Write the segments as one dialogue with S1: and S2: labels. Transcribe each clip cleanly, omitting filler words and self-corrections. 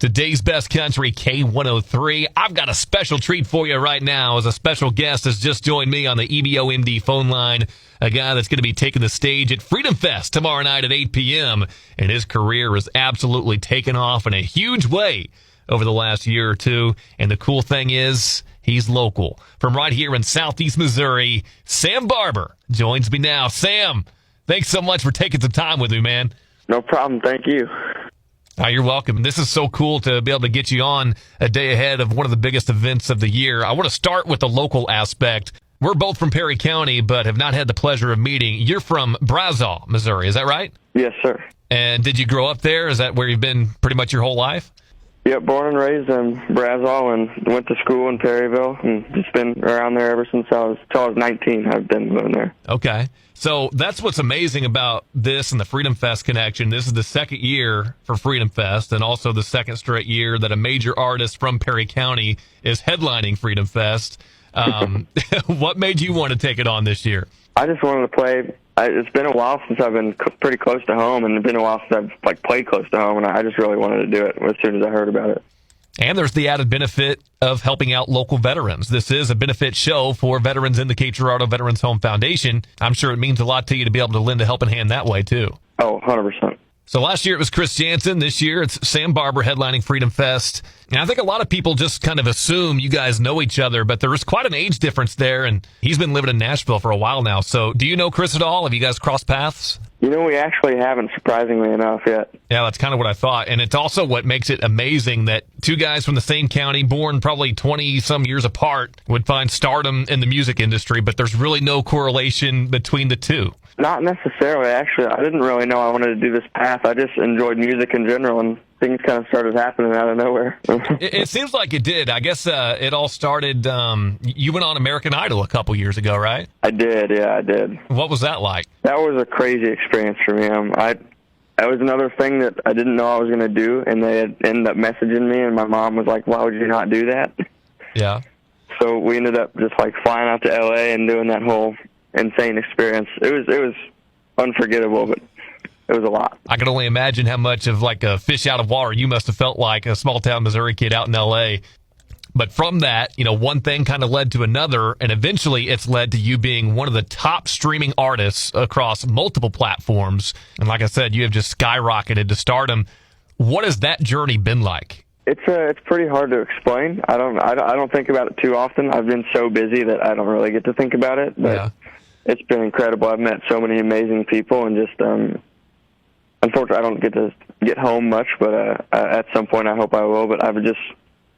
S1: Today's best country, K103. I've got a special treat for you right now as a special guest has just joined me on the EBOMD phone line, a guy that's going to be taking the stage at Freedom Fest tomorrow night at 8 p.m. And his career has absolutely taken off in a huge way over the last year or two. And the cool thing is, he's local. From right here in Southeast Missouri, Sam Barber joins me now. Sam, thanks so much for taking some time with me, man.
S2: No problem. Thank you.
S1: Oh, you're welcome. This is so cool to be able to get you on a day ahead of one of the biggest events of the year. I want to start with the local aspect. We're both from Perry County, but have not had the pleasure of meeting. You're from Brazos, Missouri. Is that right?
S2: Yes, sir.
S1: And did you grow up there? Is that where you've been pretty much your whole life?
S2: Yep, born and raised in Brazos and went to school in Perryville and just been around there ever since I was 19. I've been living there.
S1: Okay. So that's what's amazing about this and the Freedom Fest connection. This is the second year for Freedom Fest and also the second straight year that a major artist from Perry County is headlining Freedom Fest. What made you want to take it on this year?
S2: I just wanted to play. It's been a while since I've been pretty close to home, and it's been a while since I've played close to home, and I just really wanted to do it as soon as I heard about it.
S1: And there's the added benefit of helping out local veterans. This is a benefit show for veterans in the Cape Girardeau Veterans Home Foundation. I'm sure it means a lot to you to be able to lend a helping hand that way, too.
S2: Oh, 100%.
S1: So last year it was Chris Jansen. This year it's Sam Barber headlining Freedom Fest. And I think a lot of people just kind of assume you guys know each other, but there is quite an age difference there, and he's been living in Nashville for a while now. So do you know Chris at all? Have you guys crossed paths?
S2: You know, we actually haven't, surprisingly enough, yet.
S1: Yeah, that's kind of what I thought. And it's also what makes it amazing that two guys from the same county, born probably 20-some years apart, would find stardom in the music industry, but there's really no correlation between the two.
S2: Not necessarily, actually. I didn't really know I wanted to do this path. I just enjoyed music in general, and things kind of started happening out of nowhere.
S1: It seems like it did. I guess it all started, you went on American Idol a couple years ago, right?
S2: I did, yeah, I did.
S1: What was that like?
S2: That was a crazy experience for me. That was another thing that I didn't know I was going to do, and they had ended up messaging me, and my mom was like, why would you not do that?
S1: Yeah. So
S2: we ended up just flying out to L.A. and doing that whole insane experience. It was unforgettable, but it was a lot.
S1: I can only imagine how much of a fish out of water you must have felt like a small town Missouri kid out in L.A. But from that, one thing kind of led to another, and eventually it's led to you being one of the top streaming artists across multiple platforms. And like I said, you have just skyrocketed to stardom. What has that journey been like?
S2: It's pretty hard to explain. I don't think about it too often. I've been so busy that I don't really get to think about it. But yeah. It's been incredible. I've met so many amazing people, and just unfortunately, I don't get to get home much. But at some point, I hope I will. But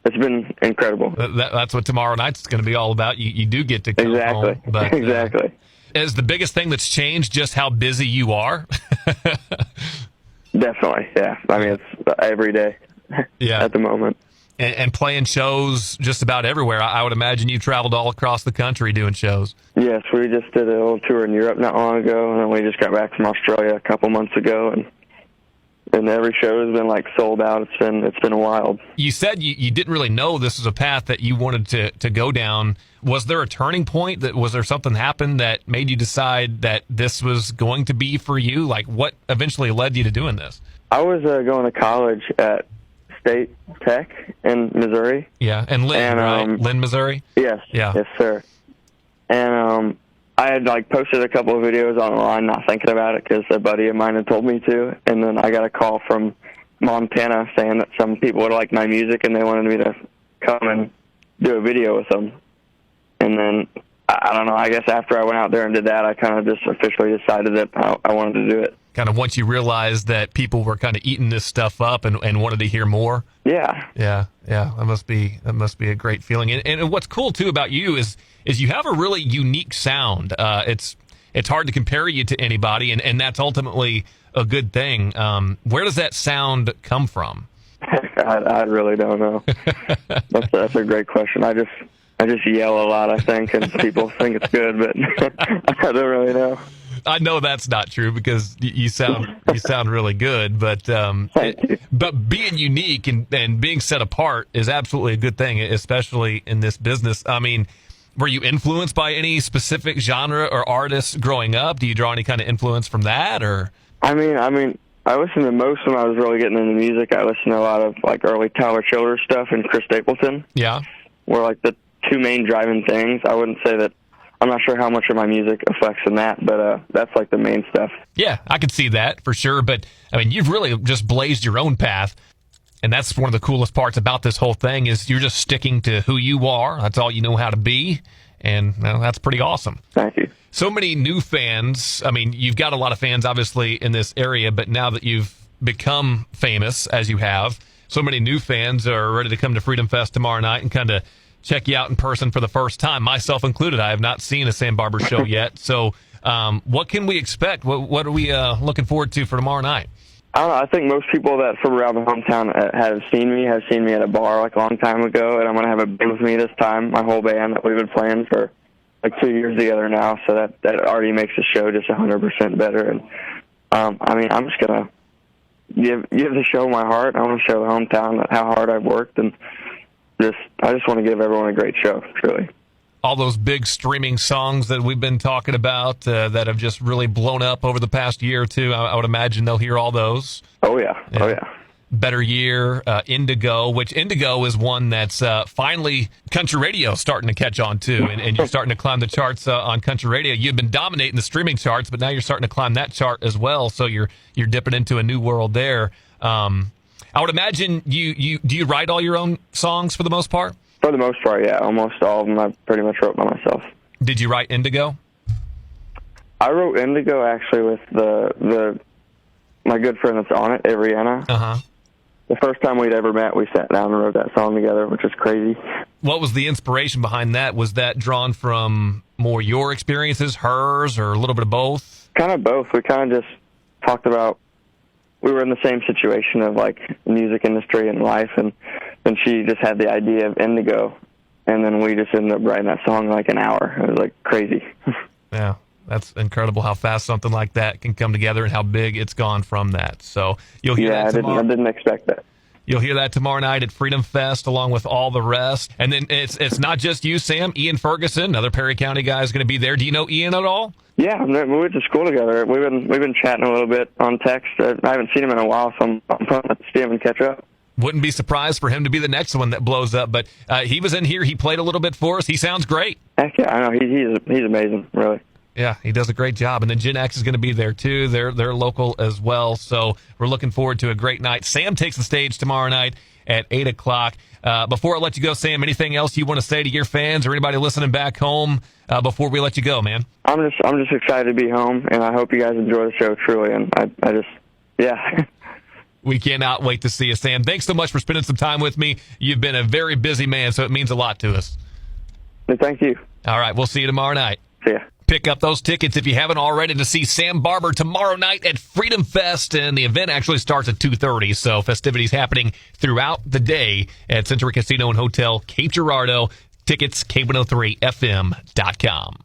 S2: it's been incredible.
S1: That's what tomorrow night's going to be all about. You do get to come home. But,
S2: exactly.
S1: Is the biggest thing that's changed just how busy you are?
S2: Definitely, yeah. I mean, it's every day.
S1: Yeah.
S2: At the moment.
S1: And playing shows just about everywhere. I would imagine you traveled all across the country doing shows. Yes,
S2: we just did a little tour in Europe not long ago, and then we just got back from Australia a couple months ago, and every show has been sold out. It's been wild.
S1: You said you didn't really know this was a path that you wanted to go down. Was there a turning point? Was there something happened that made you decide that this was going to be for you? What eventually led you to doing this?
S2: I was going to college at State Tech in Missouri.
S1: Yeah, and Lynn, right? Lynn, Missouri?
S2: Yes.
S1: Yeah.
S2: Yes, sir. And I had posted a couple of videos online, not thinking about it because a buddy of mine had told me to, and then I got a call from Montana saying that some people would like my music and they wanted me to come and do a video with them. And then, I don't know, I guess after I went out there and did that, I kind of just officially decided that I wanted to do it.
S1: Kind of once you realized that people were kind of eating this stuff up and wanted to hear more.
S2: Yeah.
S1: Yeah. That must be a great feeling. And what's cool too about you is you have a really unique sound. It's hard to compare you to anybody, and that's ultimately a good thing. Where does that sound come from?
S2: I really don't know. That's a great question. I just yell a lot, I think, and people think it's good, but I don't really know.
S1: I know that's not true because you sound really good, but being unique and being set apart is absolutely a good thing, especially in this business. I mean, were you influenced by any specific genre or artists growing up? Do you draw any kind of influence from that, or?
S2: I mean, I listened to most when I was really getting into music. I listened to a lot of like early Tyler Childers stuff and Chris Stapleton.
S1: Yeah.
S2: Were like the two main driving things. I wouldn't say that. I'm not sure how much of my music affects in that, but that's like the main stuff.
S1: Yeah, I could see that for sure. But I mean, you've really just blazed your own path. And that's one of the coolest parts about this whole thing is you're just sticking to who you are. That's all you know how to be. And that's pretty awesome.
S2: Thank you.
S1: So many new fans. I mean, you've got a lot of fans, obviously, in this area. But now that you've become famous, as you have, so many new fans are ready to come to Freedom Fest tomorrow night and kind of check you out in person for the first time, myself included. I have not seen a Sam Barber show yet. So what can we expect? What are we looking forward to for tomorrow night?
S2: I don't know. I think most people that from around the hometown have seen me at a bar like a long time ago, and I'm going to have a band with me this time, my whole band that we've been playing for like 2 years together now, so that already makes the show just 100% better. And I mean, I'm just going to give the show my heart. I want to show the hometown how hard I've worked, and I just want to give everyone a great show, truly.
S1: All those big streaming songs that we've been talking about that have just really blown up over the past year or two, I would imagine they'll hear all those.
S2: Oh, yeah. Oh, yeah.
S1: Better Year, Indigo, which Indigo is one that's finally country radio starting to catch on to, and you're starting to climb the charts on country radio. You've been dominating the streaming charts, but now you're starting to climb that chart as well, so you're dipping into a new world there. I would imagine do you write all your own songs for the most part?
S2: For the most part, yeah. Almost all of them I pretty much wrote by myself.
S1: Did you write Indigo?
S2: I wrote Indigo actually with my good friend that's on it, Ariana.
S1: Uh-huh.
S2: The first time we'd ever met, we sat down and wrote that song together, which is crazy.
S1: What was the inspiration behind that? Was that drawn from more your experiences, hers, or a little bit of both?
S2: Kind of both. We kind of just talked about, we were in the same situation of like the music industry and life, and then she just had the idea of Indigo, and then we just ended up writing that song in like an hour. It was like crazy.
S1: Yeah, that's incredible how fast something like that can come together and how big it's gone from that. So you'll hear that tomorrow.
S2: I didn't expect that.
S1: You'll hear that tomorrow night at Freedom Fest along with all the rest. And then it's not just you, Sam. Ian Ferguson, another Perry County guy, is going to be there. Do you know Ian at all?
S2: Yeah, we went to school together. We've been chatting a little bit on text. I haven't seen him in a while, so I'm pumped to see him and catch up.
S1: Wouldn't be surprised for him to be the next one that blows up. But he was in here. He played a little bit for us. He sounds great.
S2: Heck yeah, I know. He's amazing, really.
S1: Yeah, he does a great job. And then Gen X is going to be there, too. They're local as well. So we're looking forward to a great night. Sam takes the stage tomorrow night at 8 o'clock. Before I let you go, Sam, anything else you want to say to your fans or anybody listening back home before we let you go, man?
S2: I'm just excited to be home, and I hope you guys enjoy the show, truly. And I just, yeah.
S1: We cannot wait to see you, Sam. Thanks so much for spending some time with me. You've been a very busy man, so it means a lot to us.
S2: Thank you.
S1: All right, we'll see you tomorrow night.
S2: See ya.
S1: Pick up those tickets if you haven't already to see Sam Barber tomorrow night at Freedom Fest, and the event actually starts at 2:30, so festivities happening throughout the day at Century Casino and Hotel, Cape Girardeau. Tickets, K103FM.com.